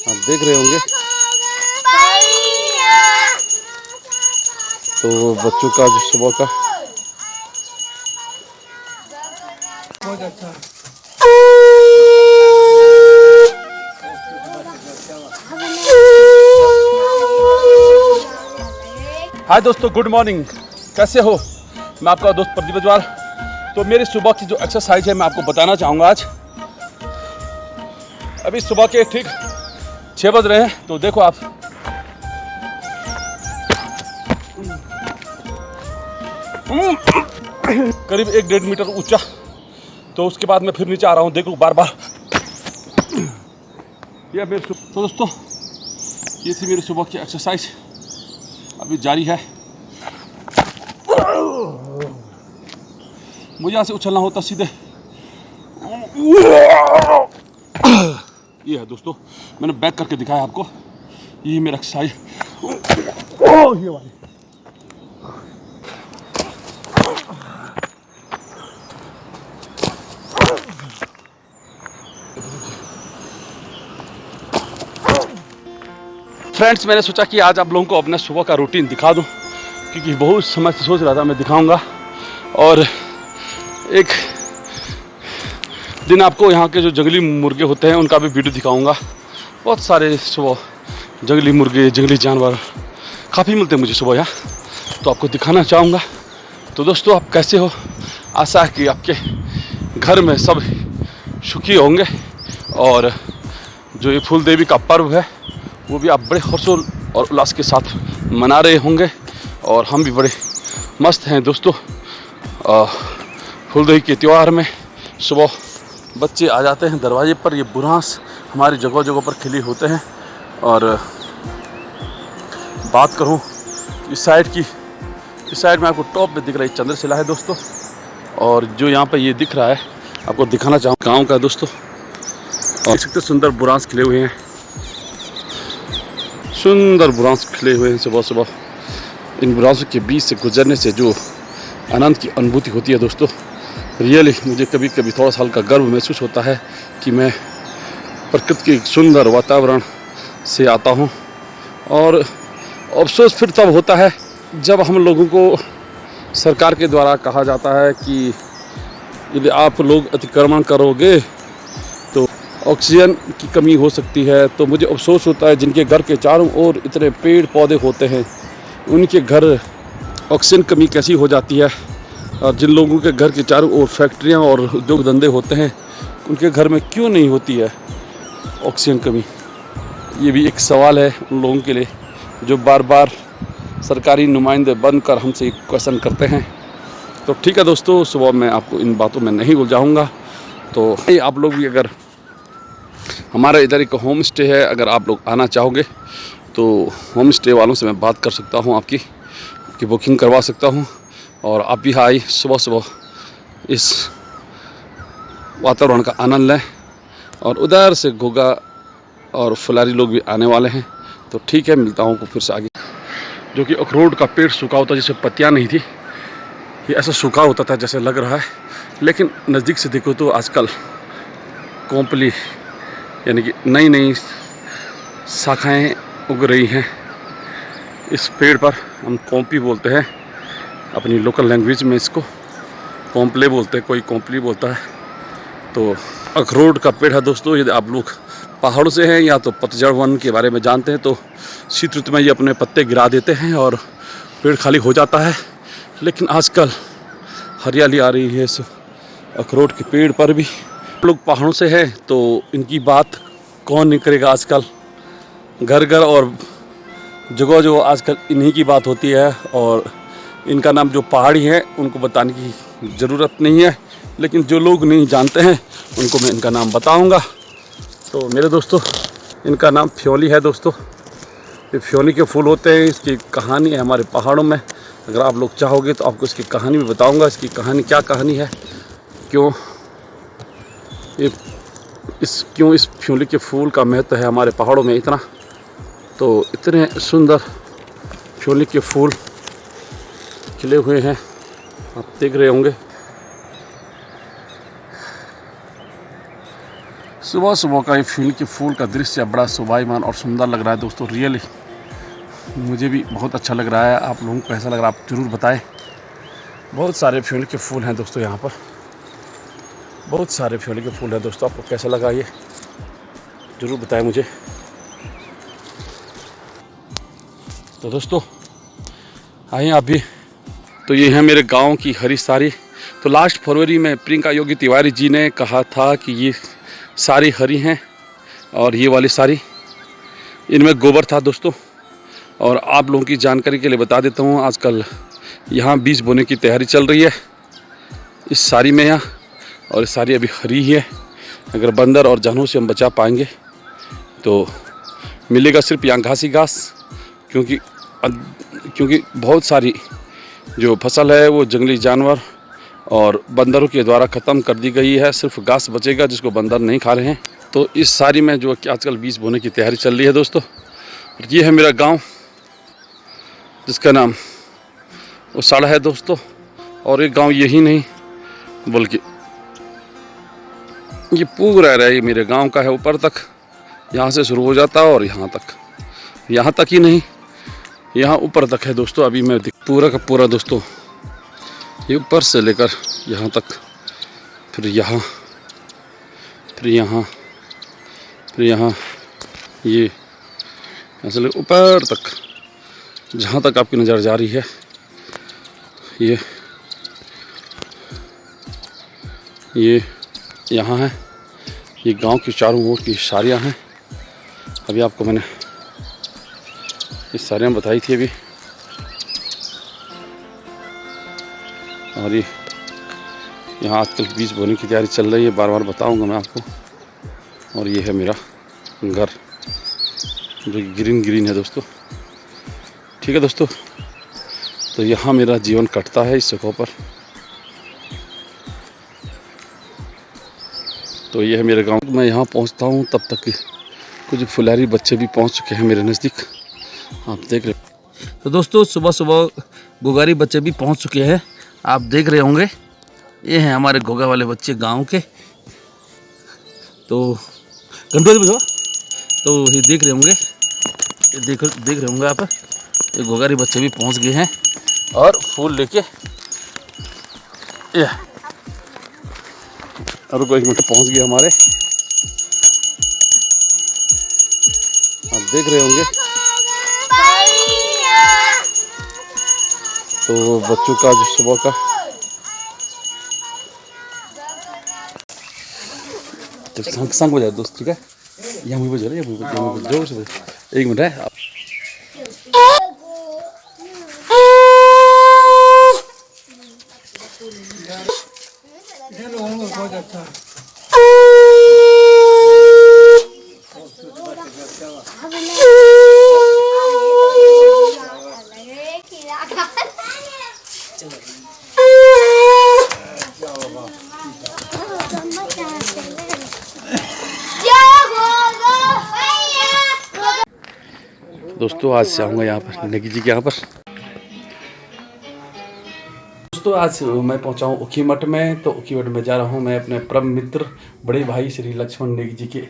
आप देख रहे होंगे। तो बच्चों का जो सुबह का बहुत अच्छा। हाय दोस्तों, गुड मॉर्निंग। कैसे हो? मैं आपका दोस्त प्रदीप अजवाल। तो मेरी सुबह की जो एक्सरसाइज है मैं आपको बताना चाहूँगा आज। अभी सुबह के ठीक 6 बज रहे हैं। तो देखो आप, करीब 1-1.5 मीटर ऊंचा। तो उसके बाद मैं फिर नीचे आ रहा हूँ, देखो बार बार। यह मेरी तो दोस्तों, ये थी मेरी सुबह की एक्सरसाइज, अभी जारी है। मुझे यहाँ से उछलना होता सीधे। ये है दोस्तों, मैंने बैक करके दिखाया आपको। ये मेरा एक्सरसाइज। ये वाली फ्रेंड्स, मैंने सोचा कि आज आप लोगों को अपना सुबह का रूटीन दिखा दूं, क्योंकि बहुत समय से सोच रहा था मैं दिखाऊंगा। और एक दिन आपको यहाँ के जो जंगली मुर्गे होते हैं उनका भी वीडियो दिखाऊंगा। बहुत सारे सुबह जंगली मुर्गे, जंगली जानवर काफ़ी मिलते हैं मुझे सुबह यहाँ, तो आपको दिखाना चाहूँगा। तो दोस्तों, आप कैसे हो? आशा है कि आपके घर में सब सुखी होंगे। और जो ये फूल देवी का पर्व है वो भी आप बड़े हर्षोल्लास और उल्लास के साथ मना रहे होंगे। और हम भी बड़े मस्त हैं दोस्तों। फूल देवी के त्यौहार में सुबह बच्चे आ जाते हैं दरवाजे पर। ये बुरांस हमारी जगह जगह पर खिले होते हैं। और बात करूं इस साइड में आपको टॉप पे दिख रही चंद्रशिला है दोस्तों। और जो यहाँ पर ये दिख रहा है आपको दिखाना चाहूँ, गाँव का दोस्तों। और देख सकते सुंदर बुरांस खिले हुए हैं, सुंदर बुरांस खिले हुए हैं सुबह सुबह। इन बुरांसों के बीच से गुजरने से जो आनंद की अनुभूति होती है दोस्तों, रियली मुझे कभी कभी थोड़ा सा हल्का गर्व महसूस होता है कि मैं प्रकृति के सुंदर वातावरण से आता हूँ। और अफसोस फिर तब होता है जब हम लोगों को सरकार के द्वारा कहा जाता है कि यदि आप लोग अतिक्रमण करोगे तो ऑक्सीजन की कमी हो सकती है। तो मुझे अफसोस होता है जिनके घर के चारों ओर इतने पेड़ पौधे होते हैं, उनके घर ऑक्सीजन कमी कैसी हो जाती है। और जिन लोगों के घर के चारों ओर फैक्ट्रियां और उद्योग धंधे होते हैं, उनके घर में क्यों नहीं होती है ऑक्सीजन कमी? ये भी एक सवाल है उन लोगों के लिए जो बार बार सरकारी नुमाइंदे बनकर हमसे क्वेश्चन करते हैं। तो ठीक है दोस्तों, सुबह मैं आपको इन बातों में नहीं उलझाऊंगा। तो आप लोग भी, अगर हमारा इधर एक होम स्टे है, अगर आप लोग आना चाहोगे तो होम स्टे वालों से मैं बात कर सकता हूँ, आपकी बुकिंग करवा सकता हूँ। और आप भी आइए, सुबह सुबह इस वातावरण का आनंद लें। और उधर से घोगा और फुलारी लोग भी आने वाले हैं। तो ठीक है, मिलता हूँ फिर से आगे। जो कि अखरोट का पेड़ सूखा होता है, जिसमें पत्तियाँ नहीं थी, ये ऐसा सूखा होता था जैसे लग रहा है। लेकिन नज़दीक से देखो तो आजकल कोंपली यानी कि नई नई शाखाएँ उग रही हैं इस पेड़ पर। हम कोंपी बोलते हैं अपनी लोकल लैंग्वेज में, इसको कोंपले बोलते हैं, कोई कोंपली बोलता है। तो अखरोट का पेड़ है दोस्तों। यदि आप लोग पहाड़ों से हैं या तो पतझड़ वन के बारे में जानते हैं तो शीत ऋतु में ये अपने पत्ते गिरा देते हैं और पेड़ खाली हो जाता है। लेकिन आजकल हरियाली आ रही है इस अखरोट के पेड़ पर भी। लोग पहाड़ों से हैं तो इनकी बात कौन नहीं करेगा। आजकल घर घर और जगह जगह आजकल इन्हीं की बात होती है। और इनका नाम जो पहाड़ी हैं उनको बताने की ज़रूरत नहीं है, लेकिन जो लोग नहीं जानते हैं उनको मैं इनका नाम बताऊंगा। तो मेरे दोस्तों, इनका नाम फ्योली है दोस्तों। ये फ्योली के फूल होते हैं, इसकी कहानी है हमारे पहाड़ों में। अगर आप लोग चाहोगे तो आपको इसकी कहानी भी बताऊंगा। इसकी कहानी क्या कहानी है, क्यों इस फ्योली के फूल का महत्व है हमारे पहाड़ों में इतना। तो इतने सुंदर फ्योली के फूल खिले हुए हैं, आप देख रहे होंगे। सुबह सुबह का ये फील्ड के फूल का दृश्य बड़ा शोभायमान और सुंदर लग रहा है दोस्तों। रियली मुझे भी बहुत अच्छा लग रहा है। आप लोगों को कैसा लग रहा है आप ज़रूर बताएं। बहुत सारे फील्ड के फूल हैं दोस्तों, यहाँ पर बहुत सारे फील्ड के फूल हैं दोस्तों। आपको कैसा लगा ये ज़रूर बताएं मुझे। तो दोस्तों आइए आप भी। तो ये है मेरे गांव की हरी सारी। तो लास्ट फरवरी में प्रियंका योगी तिवारी जी ने कहा था कि ये सारी हरी हैं और ये वाली सारी इनमें गोबर था दोस्तों। और आप लोगों की जानकारी के लिए बता देता हूँ, आजकल यहाँ बीज बोने की तैयारी चल रही है इस सारी में यहाँ, और इस सारी अभी हरी ही है। अगर बंदर और जानवरों से हम बचा पाएंगे तो मिलेगा सिर्फ यहाँ घास ही घास, क्योंकि बहुत सारी जो फसल है वो जंगली जानवर और बंदरों के द्वारा ख़त्म कर दी गई है। सिर्फ घास बचेगा जिसको बंदर नहीं खा रहे हैं। तो इस सारी में जो कि आजकल बीज बोने की तैयारी चल रही है दोस्तों। ये है मेरा गांव जिसका नाम उसाड़ा है दोस्तों। और ये गांव यही नहीं बल्कि ये पूरा ये मेरे गांव का है, ऊपर तक यहाँ से शुरू हो जाता है और यहाँ तक ही नहीं, यहाँ ऊपर तक है दोस्तों। अभी मैं पूरा का पूरा दोस्तों ये ऊपर से लेकर यहाँ तक, फिर यहाँ, फिर यहाँ, फिर यहाँ, ये ऐसे लेकर ऊपर तक जहाँ तक आपकी नज़र जा रही है। ये यहाँ है, ये गांव की चारों ओर की सारियाँ हैं। अभी आपको मैंने ये सारियाँ बताई थी अभी। और ये यहाँ आजकल बीज बोने की तैयारी चल रही है, बार बार बताऊंगा मैं आपको। और ये है मेरा घर जो ग्रीन है दोस्तों। ठीक है दोस्तों, तो यहाँ मेरा जीवन कटता है इस जगह पर। तो ये है मेरे गांव। मैं यहाँ पहुँचता हूँ तब तक कुछ फुलहरी बच्चे भी पहुँच चुके हैं मेरे नज़दीक, आप देख रहे हो। तो दोस्तों सुबह सुबह गोगारी बच्चे भी पहुँच चुके हैं, आप देख रहे होंगे। ये हैं हमारे घोगा वाले बच्चे गांव के। तो कंट्रोल भी तो ये देख रहे होंगे, ये देख रहे होंगे आप। ये घोगारी बच्चे भी पहुंच गए हैं और फूल लेके ये और कोई मिनट पहुंच गए हमारे, आप देख रहे होंगे। तो बच्चों का जो सुबह का जब संग बजाए दोस्त, ठीक है। यहाँ मुझे बजा रहे हैं, जोर से एक मिनट है। बहुत अच्छा। दोस्तों आज से आऊँगा यहाँ पर नेगी जी के यहाँ पर। दोस्तों आज मैं पहुँचा हूँ ऊखीमठ में। तो ऊखीमठ में जा रहा हूँ मैं अपने परम मित्र बड़े भाई श्री लक्ष्मण नेगी जी के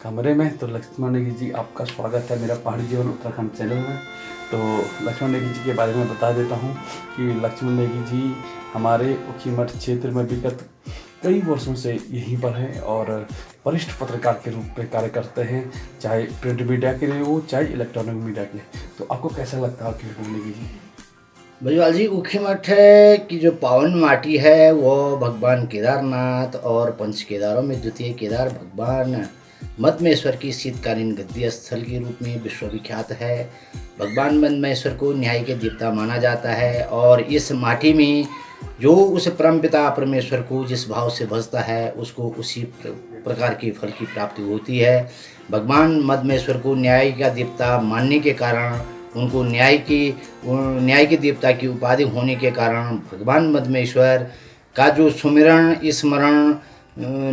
कमरे में। तो लक्ष्मण नेगी जी आपका स्वागत है मेरा पहाड़ी जीवन उत्तराखंड चैनल में। तो लक्ष्मण नेगी जी के बारे में बता देता हूँ कि लक्ष्मण नेगी जी हमारे ऊखीमठ क्षेत्र में विगत कई वर्षों से यहीं पर हैं और वरिष्ठ पत्रकार के रूप में कार्य करते हैं, चाहे प्रिंट मीडिया के लिए हो चाहे इलेक्ट्रॉनिक मीडिया के लिए। तो आपको कैसा लगता है ऊखीमठ नेगी जी? भजवाल जी, ऊखीमठ की जो पावन माटी है वो भगवान केदारनाथ और पंच केदारों में द्वितीय केदार भगवान मदमेश्वर की शीतकालीन गद्दी स्थल के रूप में विश्वविख्यात है। भगवान मदमेश्वर को न्याय के देवता माना जाता है और इस माटी में जो उस परमपिता परमेश्वर को जिस भाव से भजता है उसको उसी प्रकार के फल की प्राप्ति होती है। भगवान मदमेश्वर को न्याय का देवता मानने के कारण, उनको न्याय के देवता की उपाधि होने के कारण भगवान मदमेश्वर का जो सुमिरण स्मरण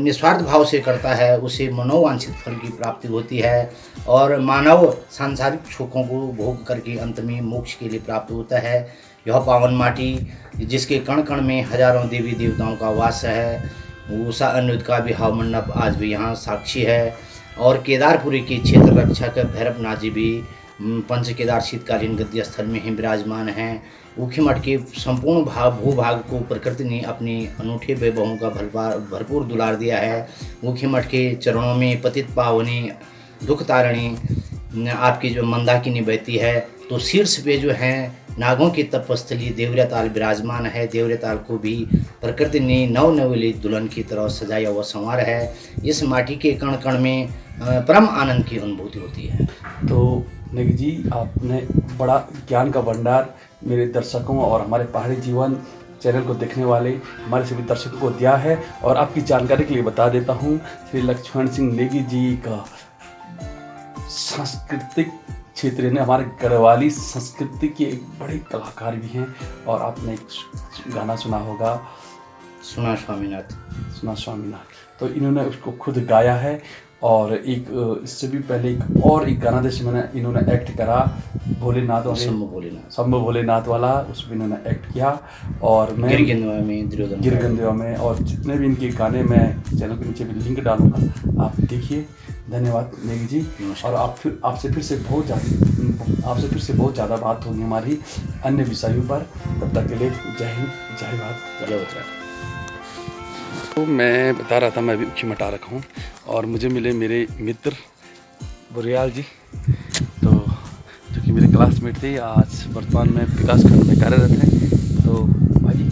निस्वार्थ भाव से करता है उसे मनोवांछित फल की प्राप्ति होती है और मानव सांसारिक सुखों को भोग करके अंत में मोक्ष के लिए प्राप्त होता है। यह पावन माटी जिसके कण कण में हजारों देवी देवताओं का वास है, उषा अनिरुद्ध का विवाह मंडप आज भी यहाँ साक्षी है। और केदारपुरी के क्षेत्र रक्षक भैरवनाथ जी भी पंच केदार शीतकालीन गद्दी स्थल में ही विराजमान हैं। ऊखीमठ के संपूर्ण भूभाग को प्रकृति ने अपनी अनूठे वैभवों का भरपूर दुलार दिया है। ऊखीमठ के चरणों में पतित पावनी दुख तारिणी आपकी जो मंदाकिनी बहती है, तो शीर्ष पे जो है नागों की तपस्थली देवरिया ताल विराजमान है। देवरिया ताल को भी प्रकृति ने नवनवली दुल्हन की तरह सजाया हुआ संवार है। इस माटी के कण कण में परम आनंद की अनुभूति होती है। तो नेगी जी, आपने बड़ा ज्ञान का भंडार मेरे दर्शकों और हमारे पहाड़ी जीवन चैनल को देखने वाले हमारे सभी दर्शकों को दिया है। और आपकी जानकारी के लिए बता देता हूँ, श्री लक्ष्मण सिंह नेगी जी का सांस्कृतिक क्षेत्र ने हमारे गढ़वाली संस्कृति के एक बड़े कलाकार भी हैं। और आपने एक गाना सुना होगा, सुना स्वामीनाथ, सुना स्वामीनाथ, तो इन्होंने उसको खुद गाया है। और एक इससे भी पहले एक गाना जैसे इन्होंने एक्ट करा, भोलेनाथ वाले, शंभू भोलेनाथ वाला, उसमें इन्होंने एक्ट किया। और मैं गिरगंधवा में और जितने भी इनके गाने मैं चैनल के नीचे भी लिंक डालूंगा, आप देखिए। धन्यवाद नेगी जी। और आपसे फिर से बहुत ज़्यादा बात होगी हमारी अन्य विषयों पर। तब तक के लिए जय हिंद, जय भारत, जय उत्तराखंड। तो मैं बता रहा था, मैं अभी ऊखीमठ आ रखा हूँ और मुझे मिले मेरे मित्र बुरियाल जी, तो जो कि मेरे क्लासमेट थे, आज वर्तमान में विकासखंड में कार्यरत हैं। तो भाई जी,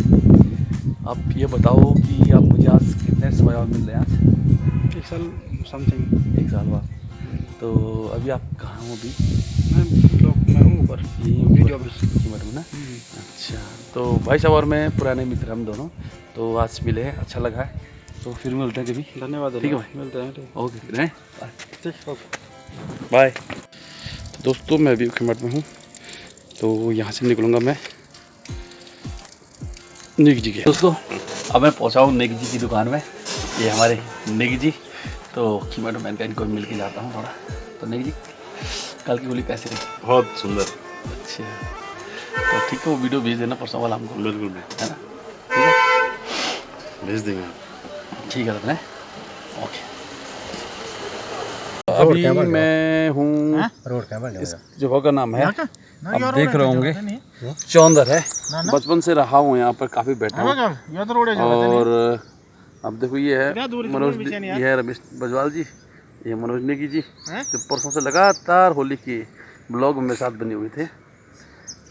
आप ये बताओ कि आप मुझे आज कितने समय बाद मिल रहे हैं? आज 1 साल समथिंग, 1 साल बाद। तो अभी आप कहाँ हो? अभी मैं हूँ ऊपर ऊखीमठ में ना। अच्छा, तो भाई साहब और मैं पुराने मित्र, हम दोनों तो आज मिले हैं, अच्छा लगा है। तो फिर मिलते हैं कभी। धन्यवाद। ठीक है भाई, मिलते हैं। ओके, रहें, ठीक, बाय। तो दोस्तों, मैं अभी ऊखीमठ में हूँ, तो यहाँ से निकलूँगा मैं नेगी जी के। दोस्तों, अब मैं पहुँचा हूँ नेगी जी की दुकान में। ये हमारे नेगी जी, तो ऊखीमठ में इनको मिल के जाता हूँ थोड़ा। तो नेगी जी, कल की होली कैसी रही? बहुत सुंदर। अच्छा, तो ठीक है, वो वीडियो भेज देना परसों वाला हमको, बिल्कुल है ना? ठीक है, भेज देंगे। ठीक है, अपने ओके। अभी मैं हूँ, इस जगह का नाम है, आप देख रहे होंगे, चौंदर है। बचपन से रहा हूँ यहाँ पर, काफ़ी बैठा हूँ। और अब देखो, ये है मनोज, ये है रमेश बजवाल जी, ये मनोज नेगी जी, जो परसों से लगातार होली की ब्लॉग मेरे साथ बने हुए थे।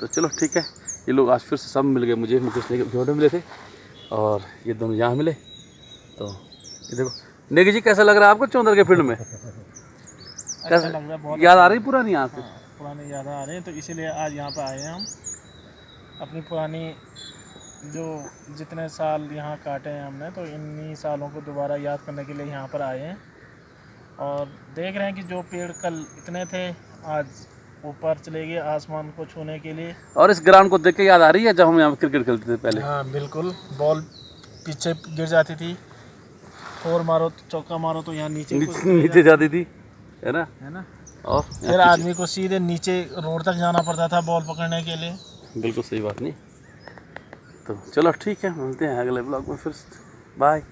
तो चलो ठीक है, ये लोग आज फिर से सब मिल गए मुझे, मुकेश नेगी वीडियो मिले थे और ये दोनों यहाँ मिले। तो ये देखो नेगी जी, कैसा लग रहा है आपको चौंदर के फील्ड में? अच्छा लग रहा है, बहुत याद आ रही पुरानी यहाँ से? पुरानी याद आ रही है, तो इसीलिए आज यहाँ पे आए हैं हम। अपनी पुरानी जो जितने साल यहाँ काटे हैं हमने, तो इन्हीं सालों को दोबारा याद करने के लिए यहाँ पर आए हैं। और देख रहे हैं कि जो पेड़ कल इतने थे, आज ऊपर चले गए आसमान को छूने के लिए। और इस ग्राउंड को देख के याद आ रही है जब हम यहाँ क्रिकेट खेलते थे पहले? हाँ बिल्कुल, बॉल पीछे गिर जाती थी, फोर मारो तो चौका मारो तो यहाँ नीचे जाती थी, है ना? और फिर आदमी को सीधे नीचे रोड तक जाना पड़ता था बॉल पकड़ने के लिए। बिल्कुल सही बात नहीं। तो चलो ठीक है, मिलते हैं अगले ब्लॉग में फिर। बाय।